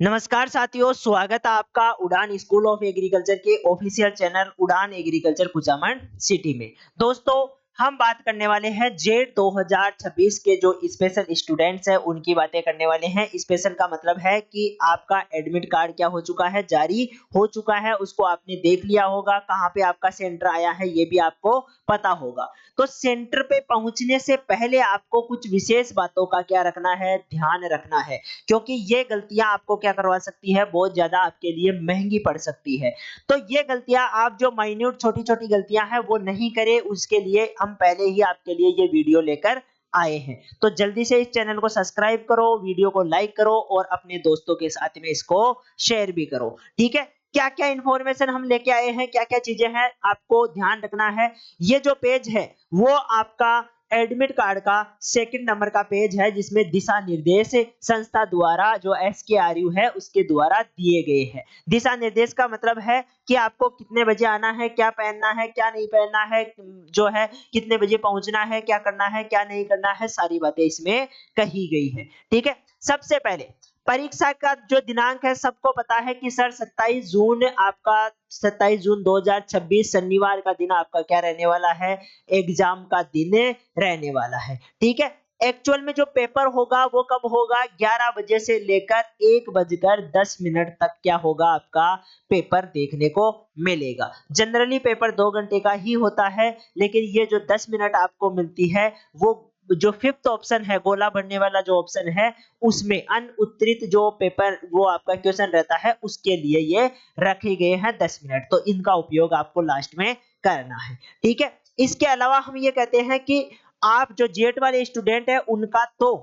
नमस्कार साथियों, स्वागत है आपका उड़ान स्कूल ऑफ एग्रीकल्चर के ऑफिशियल चैनल उड़ान एग्रीकल्चर कुचामन सिटी में। दोस्तों, हम बात करने वाले हैं जेट 2026 के जो स्पेशल स्टूडेंट्स हैं उनकी बातें करने वाले हैं। स्पेशल का मतलब है कि आपका एडमिट कार्ड क्या हो चुका है, जारी हो चुका है, उसको आपने देख लिया होगा। कहाँ पे आपका सेंटर आया है ये भी आपको पता होगा। तो सेंटर पे पहुंचने से पहले आपको कुछ विशेष बातों का क्या रखना है, ध्यान रखना है, क्योंकि ये गलतियां आपको क्या करवा सकती है, बहुत ज्यादा आपके लिए महंगी पड़ सकती है। तो ये गलतियां आप जो माइन्यूट छोटी छोटी गलतियां हैं वो नहीं करें, उसके लिए हम पहले ही आपके लिए ये वीडियो लेकर आए हैं। तो जल्दी से इस चैनल को सब्सक्राइब करो, वीडियो को लाइक करो और अपने दोस्तों के साथ में इसको शेयर भी करो। ठीक है, क्या क्या इंफॉर्मेशन हम लेके आए हैं, क्या क्या चीजें हैं आपको ध्यान रखना है। ये जो पेज है वो आपका एडमिट कार्ड का सेकंड नंबर का पेज है, जिसमें दिशा निर्देश संस्था द्वारा जो एसकेआरयू है उसके द्वारा दिए गए हैं। दिशा निर्देश का मतलब है कि आपको कितने बजे आना है, क्या पहनना है, क्या नहीं पहनना है, जो है कितने बजे पहुंचना है, क्या करना है, क्या नहीं करना है, सारी बातें इसमें कही गई है। ठीक है, सबसे पहले परीक्षा का जो दिनांक है सबको पता है कि सर 27 जून आपका 27 जून 2026 शनिवार का दिन आपका क्या रहने वाला है, एग्जाम का दिन रहने वाला है। ठीक है, एक्चुअल में जो पेपर होगा वो कब होगा, 11 बजे से लेकर 1:10 तक क्या होगा, आपका पेपर देखने को मिलेगा। जनरली पेपर 2 घंटे का ही होता है, लेकिन ये जो 10 मिनट आपको मिलती है वो जो फिफ्थ ऑप्शन है, गोला भरने वाला जो ऑप्शन है, उसमें अनउत्तरित जो पेपर वो आपका क्वेश्चन रहता है उसके लिए ये रखे गए हैं 10 मिनट। तो इनका उपयोग आपको लास्ट में करना है। ठीक है, इसके अलावा हम ये कहते हैं कि आप जो जेट वाले स्टूडेंट है उनका तो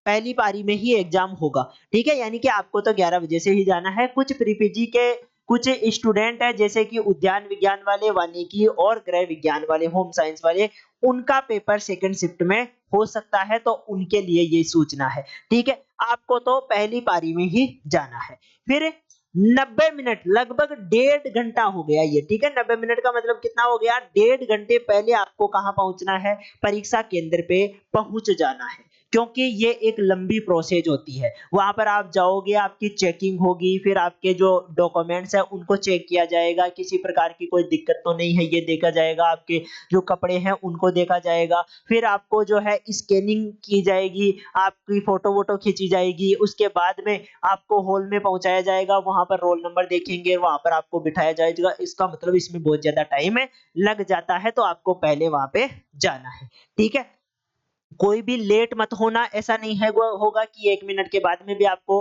पहली पारी में ही एग्जाम होगा। ठीक है, यानी कि आपको तो 11 बजे से ही जाना है। कुछ प्रीपीजी के कुछ स्टूडेंट है जैसे कि उद्यान विज्ञान वाले, वानिकी और गृह विज्ञान वाले, होम साइंस वाले, उनका पेपर सेकंड शिफ्ट में हो सकता है, तो उनके लिए ये सूचना है। ठीक है, आपको तो पहली पारी में ही जाना है। फिर 90 मिनट, लगभग 1.5 घंटा हो गया ये। ठीक है, 90 मिनट का मतलब कितना हो गया, 1.5 घंटे पहले आपको कहां पहुंचना है, परीक्षा केंद्र पे पहुंच जाना है, क्योंकि ये एक लंबी प्रोसेस होती है। वहां पर आप जाओगे, आपकी चेकिंग होगी, फिर आपके जो डॉक्यूमेंट्स है उनको चेक किया जाएगा, किसी प्रकार की कोई दिक्कत तो नहीं है ये देखा जाएगा, आपके जो कपड़े हैं उनको देखा जाएगा, फिर आपको जो है स्कैनिंग की जाएगी, आपकी फोटो वोटो खींची जाएगी, उसके बाद में आपको हॉल में पहुंचाया जाएगा, वहां पर रोल नंबर देखेंगे, वहां पर आपको बिठाया जाएगा। इसका मतलब इसमें बहुत ज्यादा टाइम लग जाता है, तो आपको पहले वहां पे जाना है। ठीक है, कोई भी लेट मत होना, ऐसा नहीं है वो होगा कि 1 मिनट के बाद में भी आपको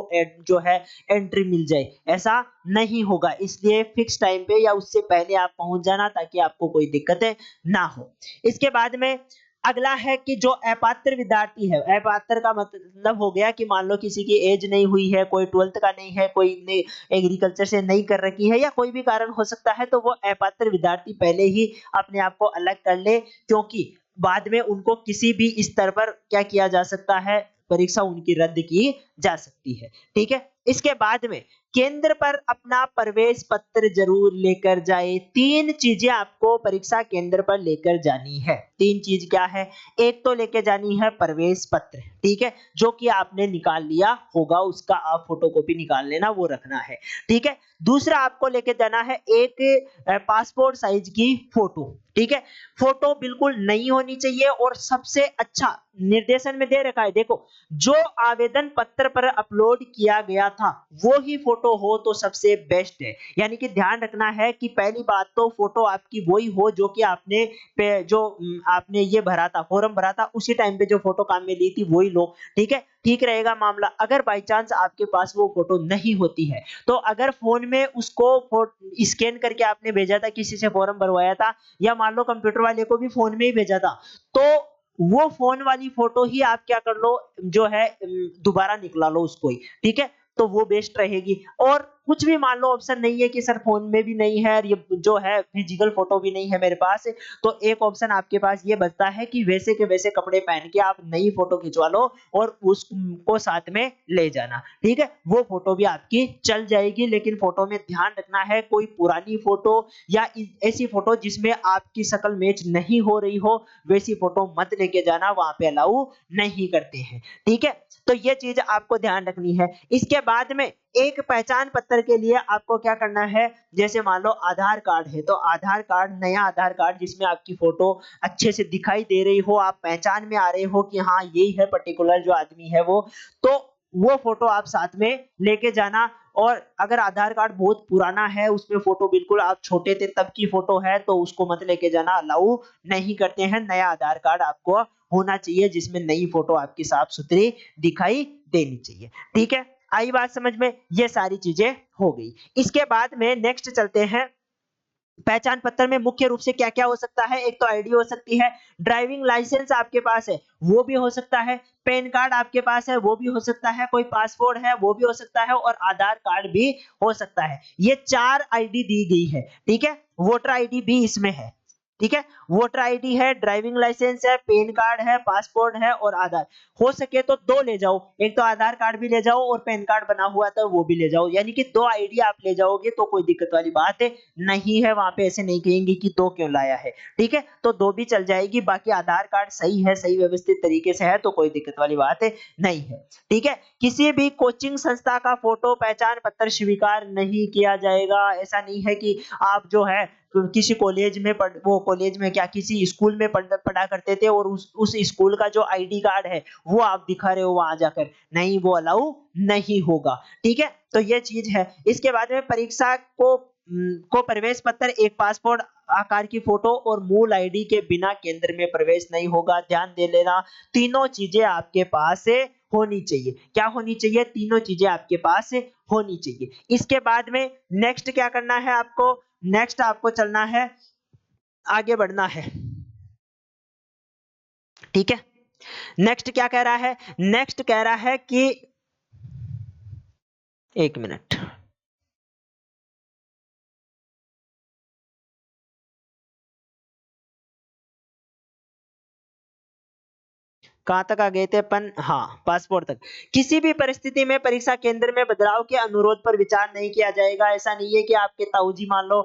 जो है एंट्री मिल जाए, ऐसा नहीं होगा। इसलिए फिक्स टाइम पे या उससे पहले आप पहुंच जाना, ताकि आपको कोई दिक्कतें ना हो। इसके बाद में अगला है कि जो अपात्र विद्यार्थी है, अपात्र का मतलब हो गया कि मान लो किसी की एज नहीं हुई है, कोई 12th का नहीं है, कोई ने एग्रीकल्चर से नहीं कर रखी है, या कोई भी कारण हो सकता है, तो वो अपात्र विद्यार्थी पहले ही अपने आप को अलग कर ले, क्योंकि बाद में उनको किसी भी स्तर पर क्या किया जा सकता है, परीक्षा उनकी रद्द की जा सकती है। ठीक है, इसके बाद में केंद्र पर अपना प्रवेश पत्र जरूर लेकर जाए। 3 चीजें आपको परीक्षा केंद्र पर लेकर जानी है। 3 चीज क्या है, एक तो लेके जानी है प्रवेश पत्र, ठीक है, जो कि आपने निकाल लिया होगा, उसका आप फोटोकॉपी निकाल लेना, वो रखना है। ठीक है, दूसरा आपको लेके जाना है एक पासपोर्ट साइज की फोटो। ठीक है, फोटो बिल्कुल नई होनी चाहिए, और सबसे अच्छा निर्देशन में दे रखा है, देखो, जो आवेदन पत्र पर अपलोड किया गया था वो ही फोटो हो तो सबसे बेस्ट है। यानी कि ध्यान रखना है कि पहली बात तो फोटो आपकी वही हो जो कि आपने आपने ये भरा था, फॉर्म भरा था, उसी टाइम पे जो फोटो काम में ली थी वही लो। ठीक है, ठीक रहेगा मामला। अगर बाई चांस आपके पास वो फोटो नहीं होती है, तो अगर फोन में उसको स्कैन करके आपने भेजा था, किसी से फॉर्म भरवाया था, या मान लो कंप्यूटर वाले को भी फोन में ही भेजा था, तो वो फोन वाली फोटो ही आप क्या कर लो, जो है दोबारा निकला लो उसको ही। ठीक है, तो वो बेस्ट रहेगी। और कुछ भी मान लो ऑप्शन नहीं है कि सर फोन में भी नहीं है, ये जो है फिजिकल फोटो भी नहीं है मेरे पास, तो एक ऑप्शन आपके पास ये बचता है कि वैसे के वैसे कपड़े पहन के आप नई फोटो खिंचवा लो और उसको साथ में ले जाना, ठीक है। वो फोटो भी आपकी चल जाएगी, लेकिन फोटो में ध्यान रखना है कोई पुरानी फोटो या ऐसी फोटो जिसमें आपकी शक्ल मैच नहीं हो रही हो, वैसी फोटो मत लेके जाना, वहां पे अलाउ नहीं करते हैं, ठीक है। तो ये चीज आपको ध्यान रखनी है। इसके बाद में एक पहचान पत्र के लिए आपको क्या करना है, जैसे मान लो आधार कार्ड है, तो आधार कार्ड, नया आधार कार्ड जिसमें आपकी फोटो अच्छे से दिखाई दे रही हो, आप पहचान में आ रहे हो कि हाँ यही है पर्टिकुलर जो आदमी है वो, तो वो फोटो आप साथ में लेके जाना। और अगर आधार कार्ड बहुत पुराना है, उसमें फोटो बिल्कुल आप छोटे थे तब की फोटो है, तो उसको मत लेके जाना, अलाउ नहीं करते हैं। नया आधार कार्ड आपको होना चाहिए जिसमें नई फोटो आपकी साफ सुथरी दिखाई देनी चाहिए, ठीक है। आई बात समझ में, ये सारी चीजें हो गई। इसके बाद में नेक्स्ट चलते हैं, पहचान पत्र में मुख्य रूप से क्या-क्या हो सकता है। एक तो आईडी हो सकती है, ड्राइविंग लाइसेंस आपके पास है वो भी हो सकता है, पैन कार्ड आपके पास है वो भी हो सकता है, कोई पासपोर्ट है वो भी हो सकता है, और आधार कार्ड भी हो सकता है। ये 4 आईडी दी गई है, ठीक है। वोटर आईडी भी इसमें है, ठीक है। वोटर आईडी है, ड्राइविंग लाइसेंस है, पैन कार्ड है, पासपोर्ट है और आधार। हो सके तो 2 ले जाओ, एक तो आधार कार्ड भी ले जाओ और पैन कार्ड बना हुआ था वो भी ले जाओ, यानी कि 2 आईडी आप ले जाओगे तो कोई दिक्कत वाली बात नहीं है, वहां पे ऐसे नहीं कहेंगे कि 2 क्यों लाया है, ठीक है। तो 2 भी चल जाएगी, बाकी आधार कार्ड सही है, सही व्यवस्थित तरीके से है तो कोई दिक्कत वाली बात नहीं है, ठीक है। किसी भी कोचिंग संस्था का फोटो पहचान पत्र स्वीकार नहीं किया जाएगा। ऐसा नहीं है कि आप जो है किसी कॉलेज में वो कॉलेज में क्या किसी स्कूल में पढ़ा करते थे और उस स्कूल का जो आईडी कार्ड है वो आप दिखा रहे हो वहां जाकर, नहीं, वो अलाउ नहीं होगा, ठीक है। तो ये चीज है। इसके बाद में परीक्षा को प्रवेश पत्र, एक पासपोर्ट आकार की फोटो और मूल आईडी के बिना केंद्र में प्रवेश नहीं होगा। ध्यान दे लेना, तीनों चीजें आपके पास से होनी चाहिए। क्या होनी चाहिए? तीनों चीजें आपके पास से होनी चाहिए। इसके बाद में नेक्स्ट क्या करना है आपको, नेक्स्ट आपको चलना है, आगे बढ़ना है, ठीक है। नेक्स्ट क्या कह रहा है, नेक्स्ट कह रहा है कि 1 मिनट, कहां तक आ गए थे अपन, हाँ पासपोर्ट तक। किसी भी परिस्थिति में परीक्षा केंद्र में बदलाव के अनुरोध पर विचार नहीं किया जाएगा। ऐसा नहीं है कि आपके ताऊजी मान लो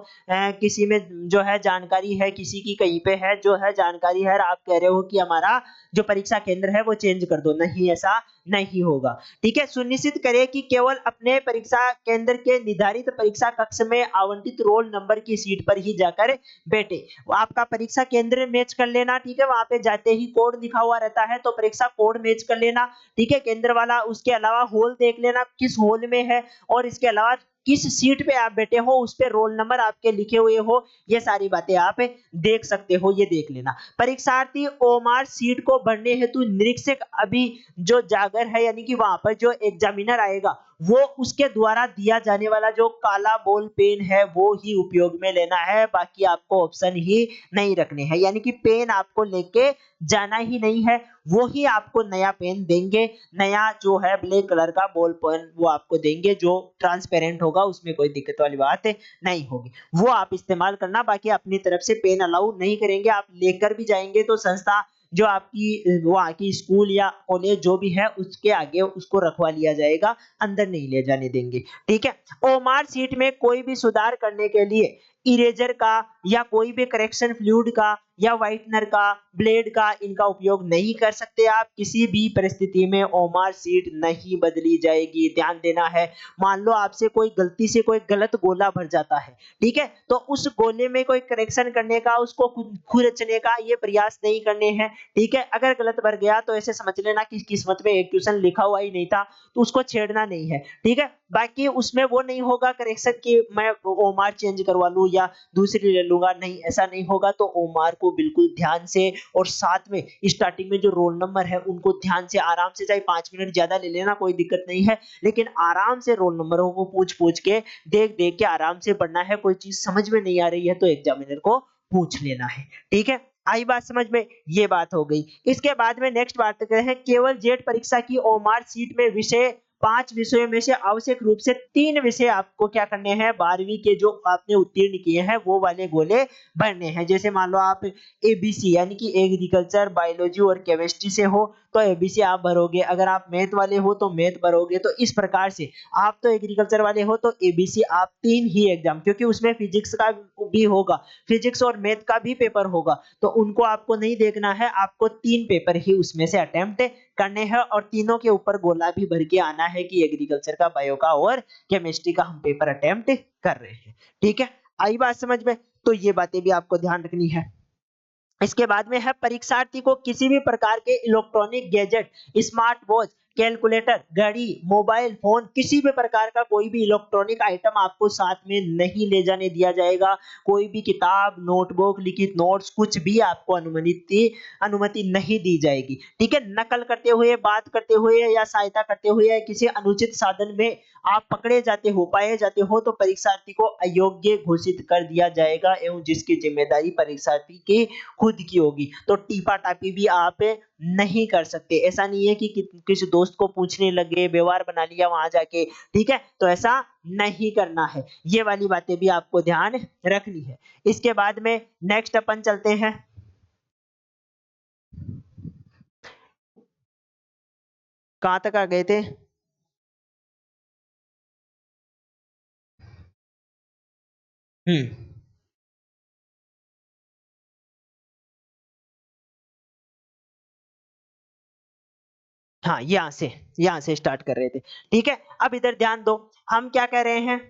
किसी में जो है जानकारी है, किसी की कहीं पे है जो है जानकारी है, और आप कह रहे हो कि हमारा जो परीक्षा केंद्र है वो चेंज कर दो, नहीं, ऐसा नहीं होगा, ठीक है। सुनिश्चित करें कि केवल अपने परीक्षा केंद्र के निर्धारित परीक्षा कक्ष में आवंटित रोल नंबर की सीट पर ही जाकर बैठे। आपका परीक्षा केंद्र मैच कर लेना, ठीक है। वहां पे जाते ही कोड लिखा हुआ रहता है तो परीक्षा कोड मैच कर लेना, ठीक है, केंद्र वाला। उसके अलावा हॉल देख लेना किस हॉल में है, और इसके अलावा किस सीट पे आप बैठे हो, उस पे रोल नंबर आपके लिखे हुए हो, ये सारी बातें आप देख सकते हो, ये देख लेना। परीक्षार्थी ओमार सीट को भरने हेतु निरीक्षक अभी जो जागर है, यानी कि वहां पर जो एग्जामिनर आएगा वो उसके द्वारा दिया जाने वाला जो काला बॉल पेन है वो ही उपयोग में लेना है, बाकी आपको ऑप्शन ही नहीं रखने हैं, यानी कि पेन आपको लेके जाना ही नहीं है, वो ही आपको नया पेन देंगे, नया जो है ब्लैक कलर का बॉल पेन वो आपको देंगे जो ट्रांसपेरेंट होगा, उसमें कोई दिक्कत वाली बात नहीं होगी, वो आप इस्तेमाल करना। बाकी अपनी तरफ से पेन अलाउ नहीं करेंगे, आप लेकर भी जाएंगे तो संस्था जो आपकी वहाँ की स्कूल या कॉलेज जो भी है उसके आगे उसको रखवा लिया जाएगा, अंदर नहीं ले जाने देंगे, ठीक है। ओमार सीट में कोई भी सुधार करने के लिए इरेजर का या कोई भी करेक्शन फ्लूइड का या व्हाइटनर का, ब्लेड का, इनका उपयोग नहीं कर सकते आप। किसी भी परिस्थिति में ओमार सीट नहीं बदली जाएगी, ध्यान देना है। मान लो आपसे कोई गलती से कोई गलत गोला भर जाता है, ठीक है, तो उस गोले में कोई करेक्शन करने का, उसको खुरचने का ये प्रयास नहीं करने हैं, ठीक है। अगर गलत भर गया तो ऐसे समझ लेना कि किस्मत में एक क्वेश्चन लिखा हुआ ही नहीं था, तो उसको छेड़ना नहीं है, ठीक है। बाकी उसमें वो नहीं होगा करेक्शन की मैं ओमार चेंज करवा लूं या दूसरी ले लूंगा, नहीं, ऐसा नहीं होगा। तो ओमार को बिल्कुल ध्यान से, और साथ में स्टार्टिंग में जो रोल नंबर है उनको ध्यान से आराम से, चाहे 5 मिनट ज्यादा ले लेना कोई दिक्कत नहीं है, लेकिन आराम से रोल नंबरों को पूछ पूछ के, देख देख के आराम से पढ़ना है। कोई चीज समझ में नहीं आ रही है तो एग्जामिनर को पूछ लेना है, ठीक है। आई बात समझ में, ये बात हो गई। इसके बाद में नेक्स्ट बात करते हैं, केवल जेट परीक्षा की ओमार सीट में विषय 5 विषयों में से आवश्यक रूप से 3 विषय आपको क्या करने हैं, 12वीं के जो आपने उत्तीर्ण किए हैं वो वाले गोले भरने हैं। जैसे मान लो आप एबीसी यानी कि एग्रीकल्चर, बायोलॉजी और केमिस्ट्री से हो तो एबीसी आप भरोगे, अगर आप मैथ वाले हो तो मैथ भरोगे। तो इस प्रकार से आप तो एग्रीकल्चर वाले हो तो एबीसी आप 3 ही एग्जाम, क्योंकि उसमें फिजिक्स का भी होगा, फिजिक्स और मैथ का भी पेपर होगा, तो उनको आपको नहीं देखना है, आपको 3 पेपर ही उसमें से अटेम्प्ट करने हैं और तीनों के ऊपर गोला भी भर के आना है कि एग्रीकल्चर का, बायो का और केमिस्ट्री का हम पेपर अटेम्प्ट कर रहे हैं। ठीक है, आई बात समझ में? तो ये बातें भी आपको ध्यान रखनी है। इसके बाद में है परीक्षार्थी को किसी भी प्रकार के electronic gadget, smart watch, calculator, घड़ी, मोबाइल फोन, किसी भी प्रकार का कोई भी इलेक्ट्रॉनिक आइटम आपको साथ में नहीं ले जाने दिया जाएगा। कोई भी किताब, नोटबुक, लिखित नोट्स कुछ भी आपको अनुमति नहीं दी जाएगी। ठीक है, नकल करते हुए, बात करते हुए या सहायता करते हुए या किसी अनुचित साधन में आप पकड़े जाते हो, पाए जाते हो तो परीक्षार्थी को अयोग्य घोषित कर दिया जाएगा एवं जिसकी जिम्मेदारी परीक्षार्थी की खुद की होगी। तो टीपा टापी भी आप नहीं कर सकते। ऐसा नहीं है कि किसी दोस्त को पूछने लगे, व्यवहार बना लिया वहां जाके। ठीक है, तो ऐसा नहीं करना है। ये वाली बातें भी आपको ध्यान रखनी है। इसके बाद में नेक्स्ट अपन चलते हैं। कहां तक आ गए थे? हम्म। हाँ, यहाँ से स्टार्ट कर रहे थे। ठीक है, अब इधर ध्यान दो, हम क्या कह रहे हैं?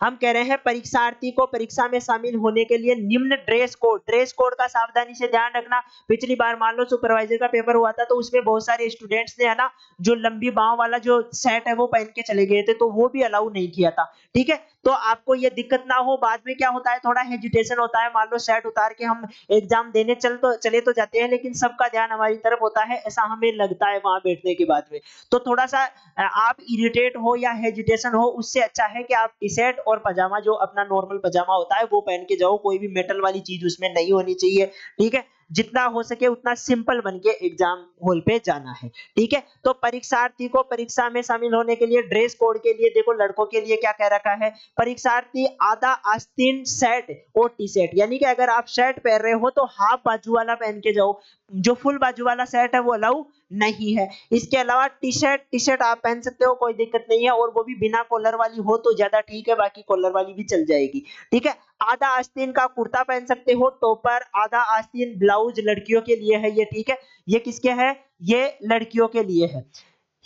हम कह रहे हैं परीक्षार्थी को परीक्षा में शामिल होने के लिए निम्न ड्रेस कोड का सावधानी से ध्यान रखना। पिछली बार मान लो सुपरवाइजर का पेपर हुआ था तो उसमें बहुत सारे स्टूडेंट्स ने, है ना, जो लंबी बाहों वाला जो सेट है वो पहन के चले गए थे, तो वो भी अलाउ नहीं किया था। ठीक है, तो आपको ये दिक्कत ना हो। बाद में क्या होता है, थोड़ा हेजिटेशन होता है, मान लो सेट उतार के हम एग्जाम देने चले तो जाते हैं, लेकिन सबका ध्यान हमारी तरफ होता है, ऐसा हमें लगता है वहां बैठने के बाद में। तो थोड़ा सा आप इरिटेट हो या हेजिटेशन हो, उससे अच्छा है कि आप टी शर्ट और पजामा, जो अपना नॉर्मल पजामा होता है वो पहन के जाओ, कोई भी मेटल वाली चीज उसमें नहीं होनी चाहिए। ठीक है, जितना हो सके उतना सिंपल बन के एग्जाम हॉल पे जाना है। ठीक है, तो परीक्षार्थी को परीक्षा में शामिल होने के लिए ड्रेस कोड के लिए देखो, लड़कों के लिए क्या कह रखा है, परीक्षार्थी आधा आस्तीन शर्ट और टी शर्ट, यानी कि अगर आप शर्ट पहन रहे हो तो हाफ बाजू वाला पहन के जाओ, जो फुल बाजू वाला शर्ट है वो अलाउ नहीं है। इसके अलावा टी शर्ट आप पहन सकते हो, कोई दिक्कत नहीं है, और वो भी बिना कॉलर वाली हो तो ज्यादा ठीक है, बाकी कॉलर वाली भी चल जाएगी। ठीक है, आधा आस्तीन का कुर्ता पहन सकते हो, टॉपर, आधा आस्तीन ब्लाउज लड़कियों के लिए है ये। ठीक है, ये किसके है? ये लड़कियों के लिए है।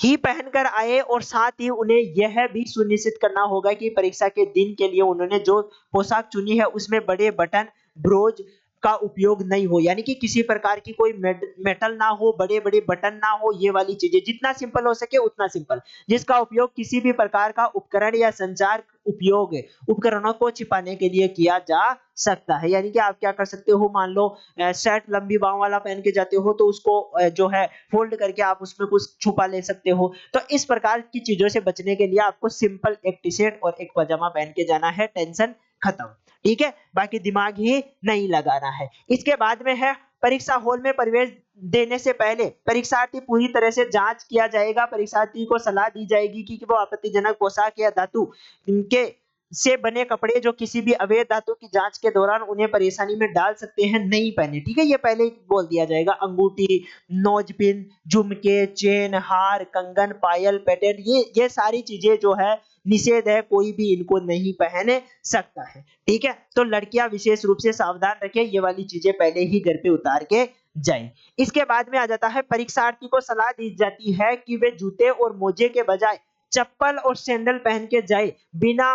ही पहनकर आए और साथ ही उन्हें यह भी सुनिश्चित करना होगा कि परीक्षा के दिन के लिए उन्होंने जो पोशाक चुनी है उसमें बड़े बटन, ब्रोज का उपयोग नहीं हो, यानी कि किसी प्रकार की कोई मेटल ना हो, बड़े बड़े बटन ना हो, ये वाली चीजें जितना सिंपल हो सके उतना सिंपल, जिसका उपयोग किसी भी प्रकार का उपकरण या संचार उपयोग उपकरणों को छिपाने के लिए किया जा सकता है। यानी कि आप क्या कर सकते हो, मान लो शर्ट लंबी बाहों वाला पहन के जाते हो तो उसको जो है फोल्ड करके आप उसमें कुछ छुपा ले सकते हो। तो इस प्रकार की चीजों से बचने के लिए आपको सिंपल एक टी शर्ट और एक पजामा पहन के जाना है, टेंशन खत्म। ठीक है, बाकी दिमाग ही नहीं लगाना है। इसके बाद में है परीक्षा हॉल में प्रवेश देने से पहले परीक्षार्थी पूरी तरह से जांच किया जाएगा। परीक्षार्थी को सलाह दी जाएगी कि वो आपत्तिजनक पोशाक या धातु इनके से बने कपड़े जो किसी भी अवैध धातु की जांच के दौरान उन्हें परेशानी में डाल सकते हैं नहीं पहने। ठीक है, ये पहले ही बोल दिया जाएगा। अंगूठी, नोजपिन, झुमके, चेन, हार, कंगन, पायल, पेटेंट, ये सारी चीजें जो है निषेध है, कोई भी इनको नहीं पहन सकता है। ठीक है, तो लड़कियां विशेष रूप से सावधान रखें, ये वाली चीजें पहले ही घर पे उतार के जाएं। इसके बाद में आ जाता है परीक्षार्थी को सलाह दी जाती है कि वे जूते और मोजे के बजाय चप्पल और सैंडल पहन के जाए, बिना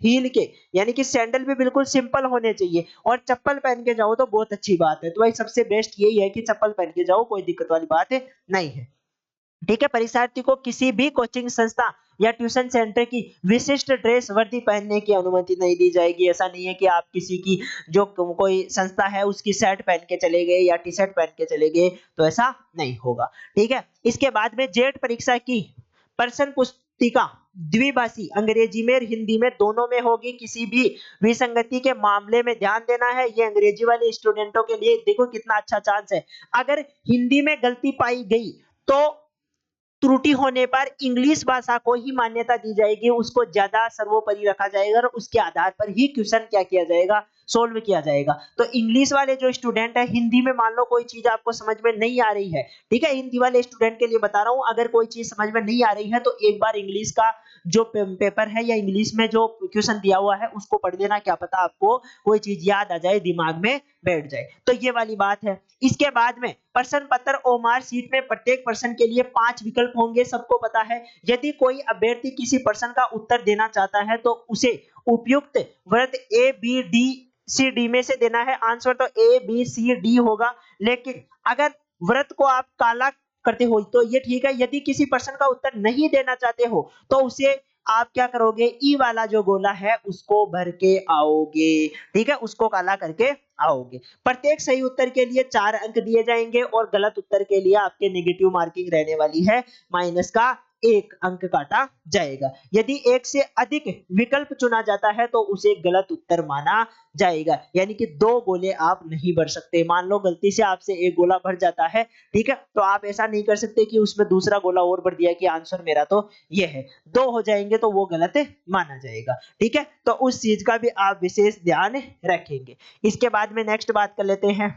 हील के, यानी कि सैंडल भी बिल्कुल सिंपल होने चाहिए और चप्पल पहन के जाओ तो बहुत अच्छी बात है। तो भाई सबसे बेस्ट यही है कि चप्पल पहन के जाओ, कोई दिक्कत वाली बात नहीं है। ठीक है, परीक्षार्थी को किसी भी कोचिंग संस्था या ट्यूशन सेंटर की विशिष्ट ड्रेस वर्दी पहनने की अनुमति नहीं दी जाएगी। ऐसा नहीं है कि आप किसी की जो कोई संस्था है उसकी शर्ट पहन के चले गए या टी शर्ट पहन के चले गए, तो ऐसा नहीं होगा। ठीक है, इसके बाद में जेट परीक्षा की प्रश्न पुस्तिका द्विभाषी अंग्रेजी में और हिंदी में दोनों में होगी। किसी भी विसंगति के मामले में ध्यान देना है, ये अंग्रेजी वाले स्टूडेंटों के लिए देखो कितना अच्छा चांस है। अगर हिंदी में गलती पाई गई तो त्रुटि होने पर इंग्लिश भाषा को ही मान्यता दी जाएगी, उसको ज़्यादा सर्वोपरि रखा जाएगा और उसके आधार पर ही क्वेश्चन क्या किया जाएगा, सॉल्व किया जाएगा। तो इंग्लिश वाले जो स्टूडेंट है, हिंदी में मान लो कोई चीज़ आपको समझ में नहीं आ रही है, ठीक है? हिंदी वाले स्टूडेंट के लिए बता रहा हूँ, अगर कोई चीज़ समझ में नहीं आ रही है तो एक बार इंग्लिश का जो पेपर है या इंग्लिश में जो क्वेश्चन दिया हुआ है उसको पढ़ लेना, क्या पता आपको कोई चीज़ याद आ जाए, दिमाग में बैठ जाए। तो ये वाली बात है। इसके बाद में प्रश्न पत्र ओमार शीट में प्रत्येक प्रश्न के लिए 5 विकल्प होंगे, सबको पता है। यदि कोई अभ्यर्थी किसी प्रश्न का उत्तर देना चाहता है तो उसे उपयुक्त वर्ग A B D C D में से देना है। आंसर तो ए बी सी डी होगा, लेकिन अगर व्रत को आप काला करते हो तो ये ठीक है। यदि किसी प्रश्न का उत्तर नहीं देना चाहते हो तो उसे आप क्या करोगे, ई वाला जो गोला है उसको भर के आओगे, ठीक है? उसको काला करके आओगे। प्रत्येक सही उत्तर के लिए 4 अंक दिए जाएंगे और गलत उत्तर के लिए आपके नेगेटिव मार्किंग रहने वाली है, माइनस का 1 अंक काटा जाएगा। यदि एक से अधिक विकल्प चुना जाता है तो उसे गलत उत्तर माना जाएगा, यानी कि 2 गोले आप नहीं भर सकते। मान लो गलती से आपसे एक गोला भर जाता है, ठीक है? तो आप ऐसा नहीं कर सकते कि उसमें दूसरा गोला और भर दिया कि आंसर मेरा तो ये है। 2 हो जाएंगे तो वो गलत माना जाएगा, ठीक है? तो उस चीज का भी आप विशेष ध्यान रखेंगे। इसके बाद में नेक्स्ट बात कर लेते हैं।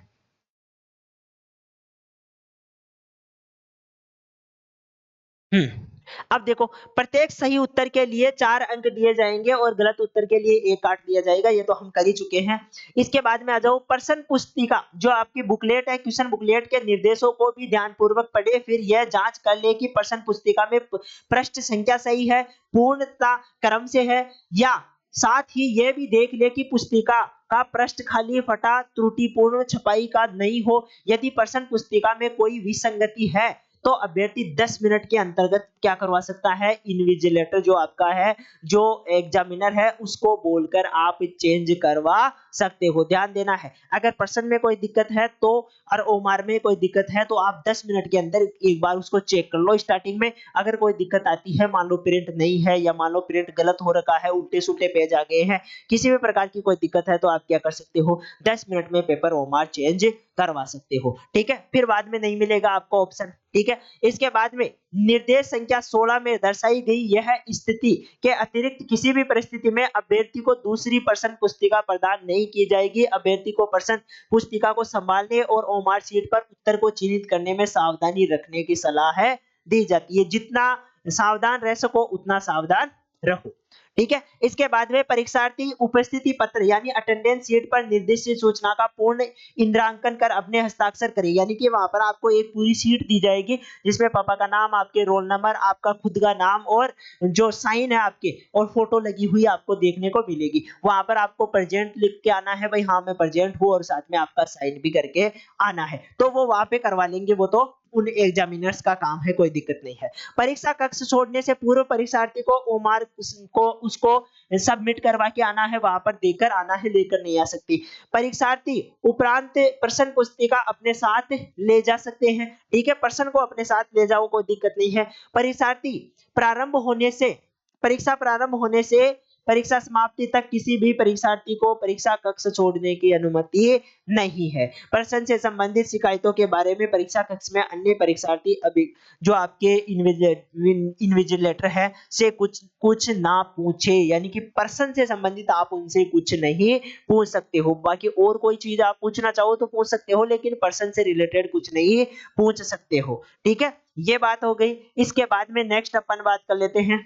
अब देखो, प्रत्येक सही उत्तर के लिए 4 अंक दिए जाएंगे और गलत उत्तर के लिए 1 काट दिया जाएगा, ये तो हम कर ही चुके हैं। इसके बाद में आ जाओ, प्रश्न पुस्तिका जो आपकी बुकलेट है, क्वेश्चन बुकलेट के निर्देशों को भी ध्यान पूर्वक पढ़े, फिर यह जांच कर ले कि प्रश्न पुस्तिका में पृष्ठ संख्या सही है, पूर्णता क्रम से है, या साथ ही यह भी देख ले कि पुस्तिका का पृष्ठ खाली, फटा, त्रुटिपूर्ण छपाई का नहीं हो। यदि प्रश्न पुस्तिका में कोई विसंगति है तो अभ्यर्थी 10 मिनट के अंतर्गत क्या करवा सकता है, इन्विजिलेटर जो आपका है, जो एग्जामिनर है, उसको बोलकर आप चेंज करवा सकते हो। ध्यान देना है, अगर प्रश्न में कोई दिक्कत है तो, और ओमार में कोई दिक्कत है तो आप 10 मिनट के अंदर एक बार उसको चेक कर लो। स्टार्टिंग में अगर कोई दिक्कत आती है, मान लो प्रिंट नहीं है या मान लो प्रिंट गलत हो रखा है, उल्टे सुल्टे पेज आ गए हैं, किसी भी प्रकार की कोई दिक्कत है तो आप क्या कर सकते हो, 10 मिनट में पेपर ओमार चेंज करवा सकते हो, ठीक है? फिर बाद में नहीं मिलेगा आपको ऑप्शन, ठीक है? इसके बाद में निर्देश संख्या 16 में दर्शाई गई यह स्थिति के अतिरिक्त किसी भी परिस्थिति में अभ्यर्थी को दूसरी प्रश्न पुस्तिका प्रदान नहीं की जाएगी। अभ्यर्थी को प्रश्न पुस्तिका को संभालने और ओमार शीट पर उत्तर को चिन्हित करने में सावधानी रखने की सलाह दी जाती है। जितना सावधान रह सको उतना सावधान रहो, ठीक है? इसके बाद में परीक्षार्थी उपस्थिति पत्र यानी अटेंडेंस शीट पर निर्दिष्ट सूचना का पूर्ण इंद्रांकन कर अपने हस्ताक्षर करें, यानी कि वहां पर आपको एक पूरी शीट दी जाएगी जिसमें पापा का नाम, आपके रोल नंबर, आपका खुद का नाम और जो साइन है आपके और फोटो लगी हुई आपको देखने को मिलेगी। वहां पर आपको प्रेजेंट लिख के आना है, भाई हाँ मैं प्रेजेंट हूँ, और साथ में आपका साइन भी करके आना है। तो वो वहां पे करवा लेंगे, वो तो उन एग्जामिनर्स का काम है, कोई दिक्कत नहीं है। परीक्षा कक्ष छोड़ने से पूर्व परीक्षार्थी को ओमार को उसको सबमिट करवा के आना है, वहां पर देकर आना है, लेकर नहीं आ सकती। परीक्षार्थी उपरांत प्रश्न पुस्तिका अपने साथ ले जा सकते हैं, ठीक है? प्रश्न को अपने साथ ले जाओ, कोई दिक्कत नहीं है। परीक्षार्थी प्रारंभ होने से परीक्षा प्रारंभ होने से परीक्षा समाप्ति तक किसी भी परीक्षार्थी को परीक्षा कक्ष छोड़ने की अनुमति नहीं है। प्रश्न से संबंधित शिकायतों के बारे में परीक्षा कक्ष में अन्य परीक्षार्थी अभी जो आपके इन्विजिलेटर है से कुछ ना पूछे, यानी कि प्रश्न से संबंधित आप उनसे कुछ नहीं पूछ सकते हो। बाकी और कोई चीज आप पूछना चाहो तो पूछ सकते हो, लेकिन प्रश्न से रिलेटेड कुछ नहीं पूछ सकते हो, ठीक है? ये बात हो गई। इसके बाद में नेक्स्ट अपन बात कर लेते हैं।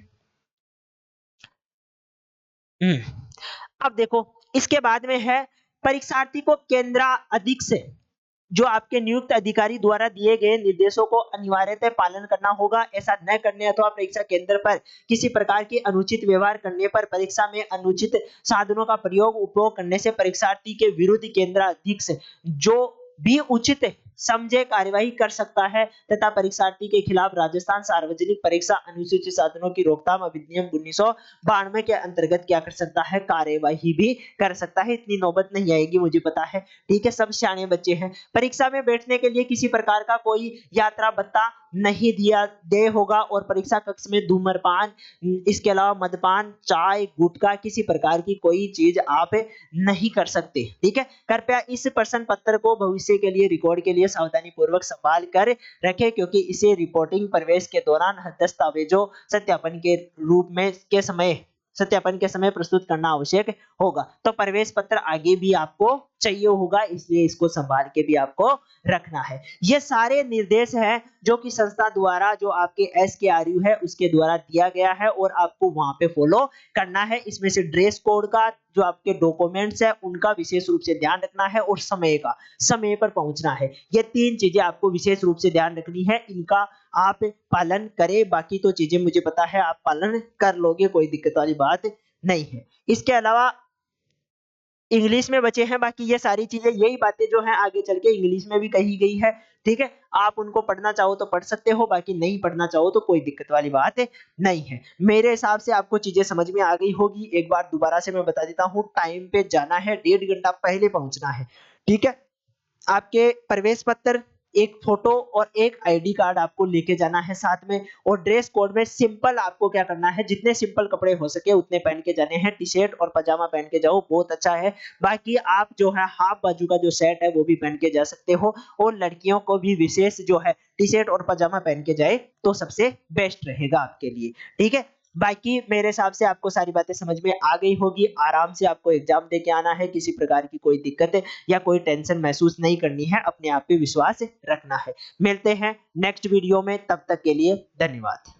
अब देखो, इसके बाद में है परीक्षार्थी को केंद्र अधिक से जो आपके नियुक्त अधिकारी द्वारा दिए गए निर्देशों को अनिवार्यतः पालन करना होगा। ऐसा न करने अथवा परीक्षा केंद्र पर किसी प्रकार की अनुचित व्यवहार करने पर परीक्षा में अनुचित साधनों का प्रयोग उपयोग करने से परीक्षार्थी के विरुद्ध केंद्र अधीक्षक जो भी उचित समझे कार्यवाही कर सकता है तथा परीक्षार्थी के खिलाफ राजस्थान सार्वजनिक परीक्षा अनुसूचित साधनों की रोकथाम अधिनियम 1992 के अंतर्गत क्या कर सकता है, कार्यवाही भी कर सकता है। इतनी नौबत नहीं आएगी, मुझे पता है, ठीक है? सब सियाने बच्चे हैं। परीक्षा में बैठने के लिए किसी प्रकार का कोई यात्रा भत्ता नहीं दिया दे होगा और परीक्षा कक्ष में धूम्रपान, इसके अलावा मदपान, चाय, गुटखा, किसी प्रकार की कोई चीज आप नहीं कर सकते, ठीक है? कृपया इस प्रश्न पत्र को भविष्य के लिए रिकॉर्ड के लिए ये सावधानी पूर्वक संभाल कर रखें, क्योंकि इसे रिपोर्टिंग प्रवेश के दौरान दस्तावेजों सत्यापन के समय प्रस्तुत करना आवश्यक होगा। तो प्रवेश पत्र आगे भी आपको चाहिए होगा, इसलिए इसको संभाल के भी आपको रखना है। ये सारे निर्देश हैं जो कि संस्था द्वारा, जो आपके SKRU है उसके द्वारा दिया गया है और आपको वहां पे फॉलो करना है। इसमें से ड्रेस कोड का, जो आपके डॉक्यूमेंट्स है उनका विशेष रूप से ध्यान रखना है, और समय पर पहुंचना है। ये 3 चीजें आपको विशेष रूप से ध्यान रखनी है, इनका आप पालन करें। बाकी तो चीजें मुझे पता है आप पालन कर लोगे, कोई दिक्कत वाली बात नहीं है। इसके अलावा इंग्लिश में बचे हैं बाकी ये सारी चीजें, यही बातें जो हैं आगे चल के इंग्लिश में भी कही गई है। ठीक है, आप उनको पढ़ना चाहो तो पढ़ सकते हो, बाकी नहीं पढ़ना चाहो तो कोई दिक्कत वाली बात नहीं है। मेरे हिसाब से आपको चीजें समझ में आ गई होगी। एक बार दोबारा से मैं बता देता हूँ, टाइम पे जाना है, 1.5 घंटा पहले पहुंचना है। ठीक है, आपके प्रवेश पत्र, एक फोटो और एक आईडी कार्ड आपको लेके जाना है साथ में। और ड्रेस कोड में सिंपल आपको क्या करना है, जितने सिंपल कपड़े हो सके उतने पहन के जाने हैं। टी शर्ट और पजामा पहन के जाओ, बहुत अच्छा है। बाकी आप जो है हाफ बाजू का जो सेट है वो भी पहन के जा सकते हो, और लड़कियों को भी विशेष जो है टी शर्ट और पजामा पहन के जाए तो सबसे बेस्ट रहेगा आपके लिए। ठीक है, बाकी मेरे हिसाब से आपको सारी बातें समझ में आ गई होगी। आराम से आपको एग्जाम दे के आना है, किसी प्रकार की कोई दिक्कत या कोई टेंशन महसूस नहीं करनी है, अपने आप पे विश्वास रखना है। मिलते हैं नेक्स्ट वीडियो में, तब तक के लिए धन्यवाद।